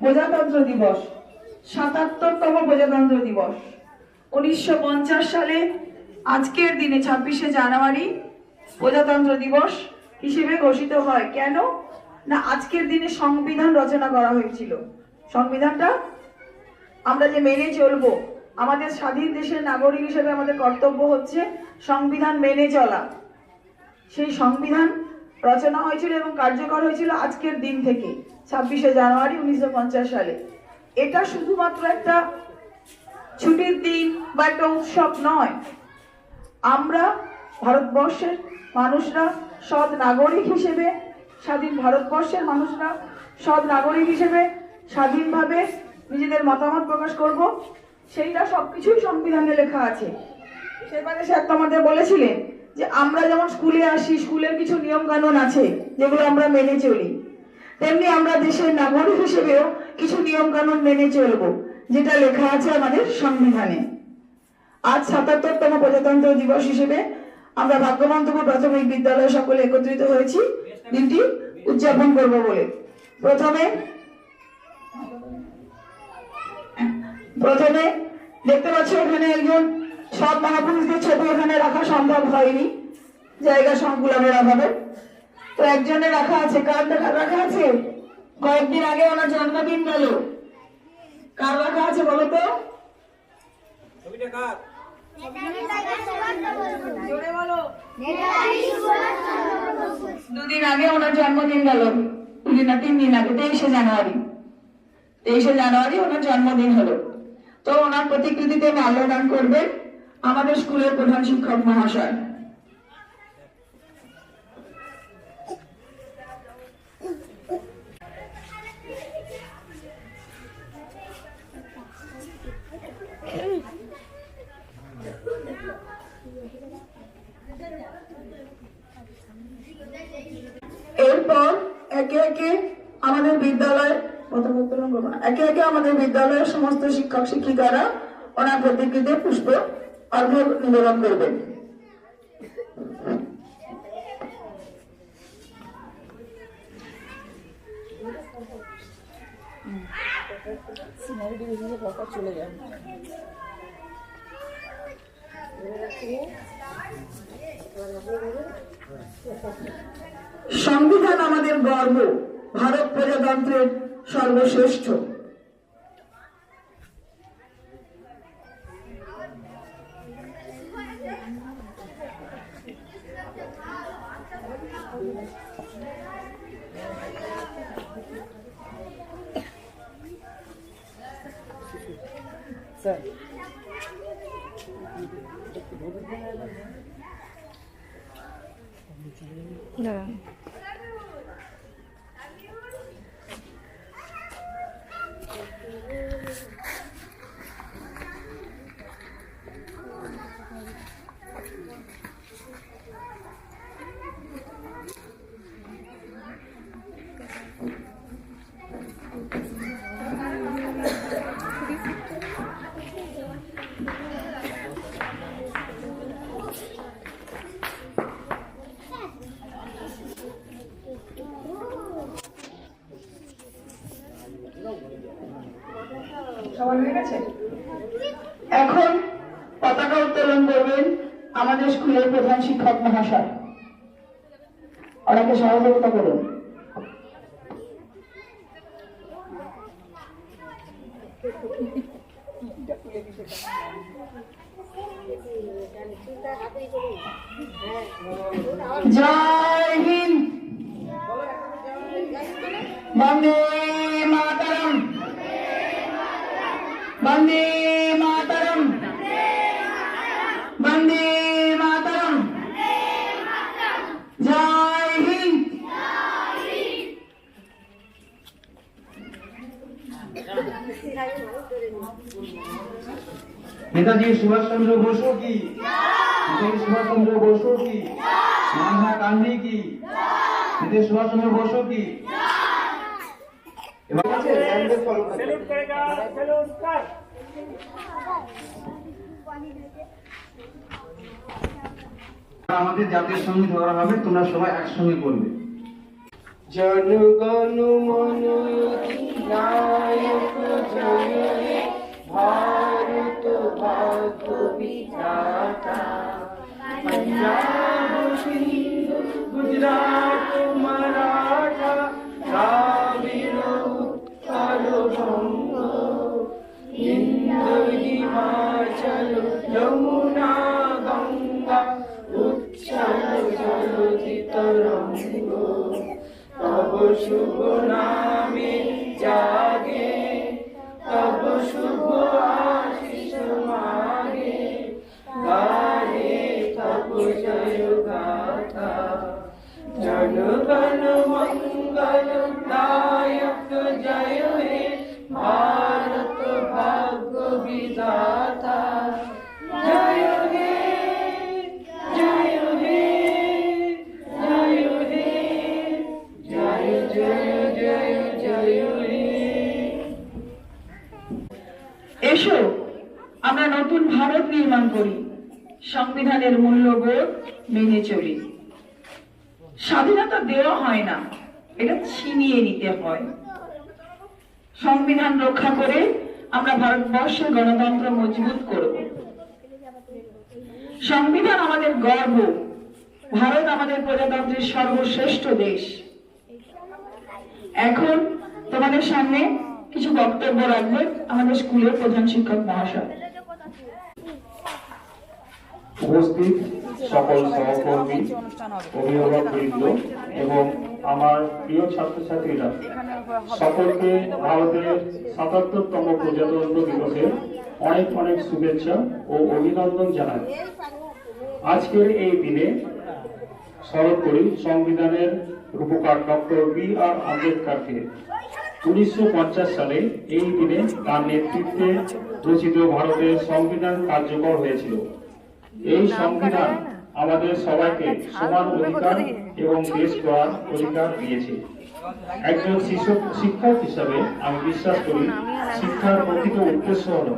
প্রজাতন্ত্র দিবস, ৭৭তম প্রজাতন্ত্র দিবস। ১৯৫০ সালে আজকের দিনে ২৬শে জানুয়ারি প্রজাতন্ত্র দিবস হিসেবে ঘোষিত হয়। কেন না, আজকের দিনে সংবিধান রচনা করা হয়েছিল। সংবিধানটা আমরা যে মেনে চলবো, আমাদের স্বাধীন দেশের নাগরিক হিসেবে আমাদের কর্তব্য হচ্ছে সংবিধান মেনে চলা। সেই সংবিধান রচনা হয়েছিল এবং কার্যকর হয়েছিল আজকের দিন থেকে, ২৬শে জানুয়ারি ১৯৫০ সালে। এটা শুধুমাত্র একটা ছুটির দিন বা একটা উৎসব নয়। আমরা ভারতবর্ষের মানুষরা সৎ নাগরিক হিসেবে, স্বাধীন ভারতবর্ষের মানুষরা সৎ নাগরিক হিসেবে স্বাধীনভাবে নিজেদের মতামত প্রকাশ করব, সেইটা সবকিছুই সংবিধানে লেখা আছে। সেবারে স্যার তো আমাদের বলেছিলেন যে আমরা যেমন স্কুলে আসি, স্কুলের কিছু নিয়ম কানুন আছে যেগুলো আমরা মেনে চলি, তেমনি আমরা দেশের নাগরিক হিসেবেও কিছু নিয়ম কানুন মেনে চলবো, যেটা লেখা আছে আমাদের সংবিধানে। আজ ৭৭তম প্রজাতন্ত্র দিবস হিসেবে আমরা ভাগ্যবন্তপুর প্রাথমিক বিদ্যালয়ে সকলে একত্রিত হয়েছি দিনটি উদযাপন করব বলে। প্রথমে দেখতে পাচ্ছ এখানে একজন সব মহাপুরুষদের ছবি এখানে রাখা সম্ভব হয়নি জায়গা সংকুলনের অভাবে, তো একজনের রাখা আছে। কার রাখা আছে? কয়েকদিন আগে ওনার জন্মদিন গেল। কার রাখা আছে বলো তো? দুদিন আগে ওনার জন্মদিন গেল, 3 দিন আগে 23শে জানুয়ারি ওনার জন্মদিন হলো। তো ওনার প্রতিকৃতিতে মাল্যদান করবেন আমাদের স্কুলের প্রধান শিক্ষক মহাশয়। এরপর একে একে আমাদের বিদ্যালয়ের সমস্ত শিক্ষক শিক্ষিকারা ওনার প্রতিকৃতিতে পুষ্প অর্ঘ্য নিবেদন করবেন। চলে যান। সংবিধান আমাদের গর্ব, ভারত প্রজাতন্ত্রের সর্বশ্রেষ্ঠ। স্যার না এখন পতাকা উত্তোলন করবেন আমাদের স্কুলের প্রধান শিক্ষক মহাশয়। ওনাকে সহযোগিতা করুন। জয় হিন্দ, বন্দে মাতরম, বন্দে মাতরম, বন্দে মাতরম, জয় হিন্দ। নেতাজি সুভাষচন্দ্র বসু কি? নেতাজি সুভাষচন্দ্র বসু কি? মহাত্মা গান্ধী কি? নেতাজি সুভাষচন্দ্র বসু কি? আমাদের জাতীয় সঙ্গীত ধরা হবে, তোমরা সবাই একসঙ্গে করবে। জনগণ মন অধিনায়ক শুভ নামে জাগে, তব শুভ আশিস মাগে, গায়ে তব জয় গাথা। জনগণ মঙ্গল দায়ক জয় হে, ভারত ভাগ্য বিধাতা। জয় হে, জয় হে, জয় হে, জয় জয় জয় জয় হে। এসো আমরা নতুন ভারত নির্মাণ করি, সংবিধানের মূল্যবোধ মেনে চলি। স্বাধীনতা দেওয়া হয় না, এটা ছিনিয়ে নিতে হয়। সংবিধান রক্ষা করে আমরা ভারতবর্ষের গণতন্ত্র মজবুত করব। সংবিধান আমাদের গর্ব, ভারত আমাদের প্রজাতন্ত্রের সর্বশ্রেষ্ঠ দেশ। এখন তোমাদের সামনে কিছু বক্তব্য রাখবেন আমাদের স্কুলের প্রধান শিক্ষক মহাশয়। উপস্থিত সকল সহকর্মী, অভিভাবকবৃন্দ এবং আমার প্রিয় ছাত্রছাত্রীরা, সকলকে ভারতের ৭৭তম প্রজাতন্ত্র দিবসের অনেক অনেক শুভেচ্ছা ও অভিনন্দন জানাই। আজকের এই দিনে স্মরণ করি সংবিধানের রূপকার ডক্টর বি.আর. আম্বেদকরকে। 1950 সালে এই দিনে তার নেতৃত্বে রচিত ভারতের সংবিধান কার্যকর হয়েছিল। এই সংবিধান আমাদের সবাইকে সমান অধিকার এবং দেশ গড়ার অধিকার দিয়েছে। একজন শিক্ষক হিসাবে আমি বিশ্বাস করি শিক্ষার প্রকৃত উদ্দেশ্য হল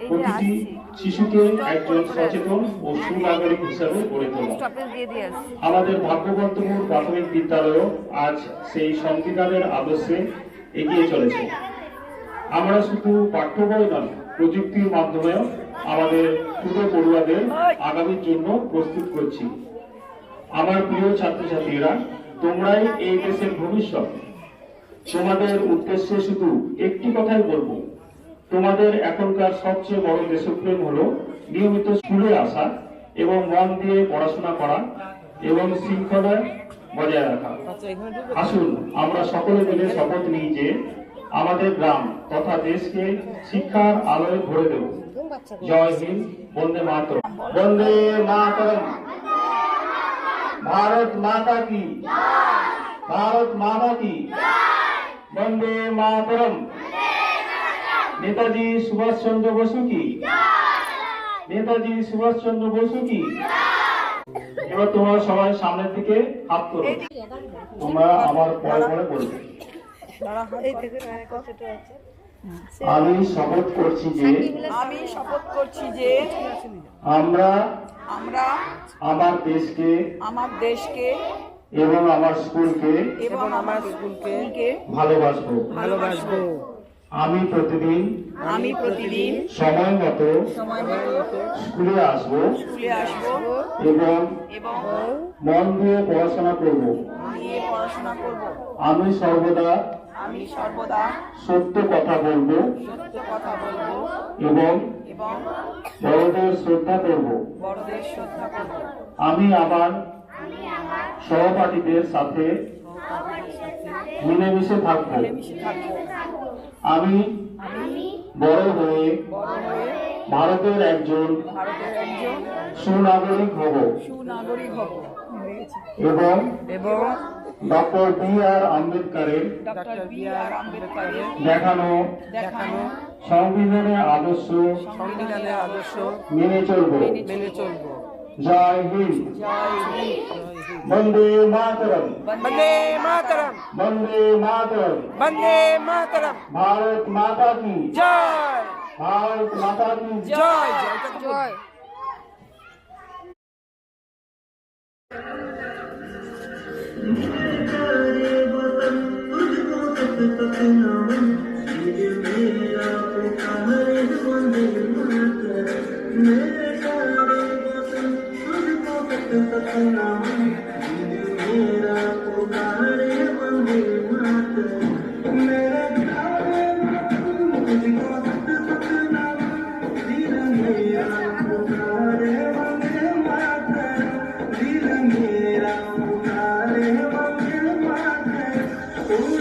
প্রতিটি শিশুকে একজন সচেতন ও সুনাগরিক হিসাবে গড়ে তোলা। আমাদের ভাগ্যবর্ধমান প্রাথমিক বিদ্যালয়ও আজ সেই সংবিধানের আদর্শে এগিয়ে চলেছে। আমরা শুধু পাঠ্য বই নয়, প্রযুক্তির মাধ্যমেও আমাদের ছোট পড়ুয়াদের আগামীর জন্য প্রস্তুত করছি। আমার প্রিয় ছাত্রছাত্রীরা, তোমরাই এই দেশের ভবিষ্যৎ। তোমাদের উদ্দেশ্যে শুধু একটি কথাই বলবো, তোমাদের এখনকার সবচেয়ে বড় দেশপ্রেম হলো নিয়মিত স্কুলে আসা এবং মন দিয়ে পড়াশোনা করা এবং শৃঙ্খলা বজায় রাখা। আসুন আমরা সকলে মিলে শপথ নিই যে আমাদের গ্রাম তথা দেশকে শিক্ষার আলোয় ভরে দেব। জয় হিন্দ, বন্দে মাতরম। বন্দে মাতরম। ভারত মাতা কি, ভারত মাতা কি, বন্দে মাতরম। নেতাজি সুভাষ চন্দ্র বসু কি, নেতাজি সুভাষ চন্দ্র বসু কি। এবার তোমরা সবাই সামনের দিকে হাত করো, তোমরা আমার পরে পরে বলবে। আমি শপথ করছি যে, আমি শপথ করছি যে আমরা আমরা আমার দেশকে এবং আমার স্কুলকে ভালোবাসবো। আমি প্রতিদিন সময় মতো স্কুলে আসবো এবং মন দিয়ে পড়াশোনা করব। আমি সর্বদা সত্য কথা বলবো এবং বড়দের শ্রদ্ধা করব। আমি আমার সহপাঠীদের সাথে মিলেমিশে থাকবো। আমি বড় হয়ে ভারতের একজন সুনাগরিক হব এবং ডক্টর বি.আর. আম্বেদকরের দেখানো সংবিধানের আদর্শ মেনে চলব। জয় হিন্দ, বন্দে মাতরম, বন্দে মাতরম, বন্দে মাতরম, বন্দে মাতরম। ভারত মাতা কি জয়, ভারত মাতা কি জয় জয়। Oh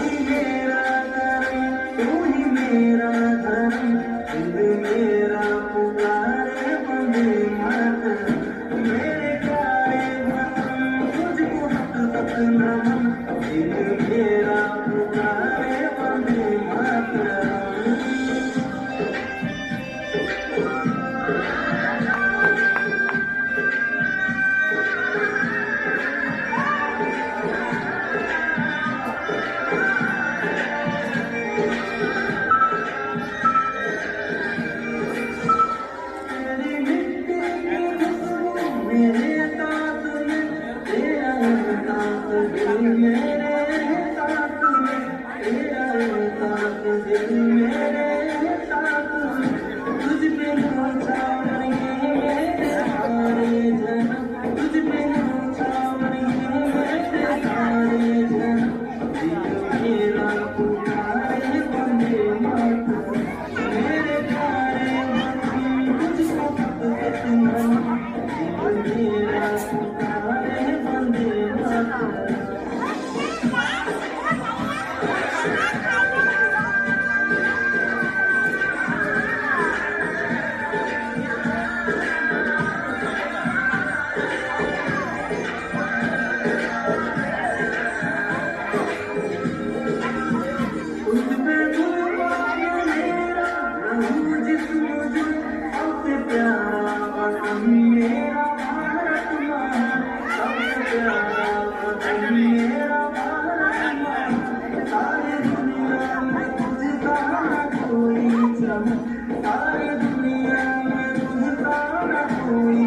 सारी दुनिया में बुझता न कोई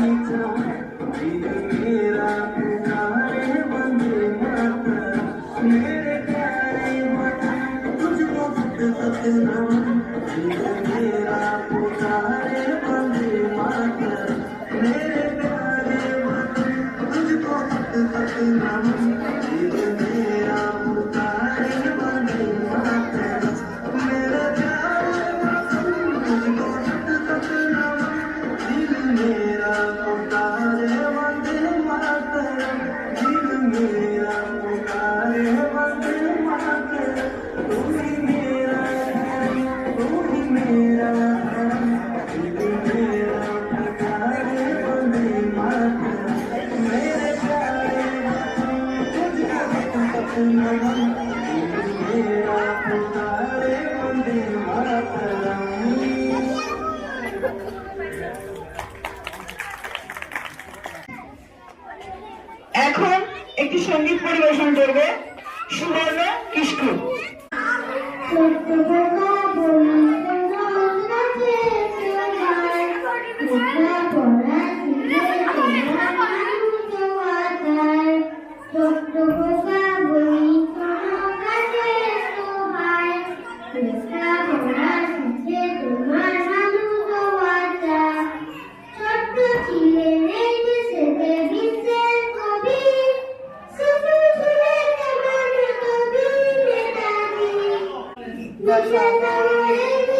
दिल मेरा पुकारे वंदे मातरम मेरे प्यारे वतन तुझको सत नमन दिल मेरा पुकारे वंदे मातरम मेरे प्यारे वतन तुझको सत नमन दिल मेरा पुकारे वंदे मातरम मेरे प्यारे वतन तुझको सत नमन दिल मेरा पुकारे वंदे मातरम दिल मेरा पुकारे वंदे मातरम तू ही मेरा तू ही मेरा दिल मेरा पुकारे वंदे मातरम मेरे प्यारे वतन तुझको सत नमन दिल मेरा पुकारे वंदे मातरम। এখন একটি সঙ্গীত পরিবেশন করবে সুবর্ণ কৃষ্ণ। Thank you.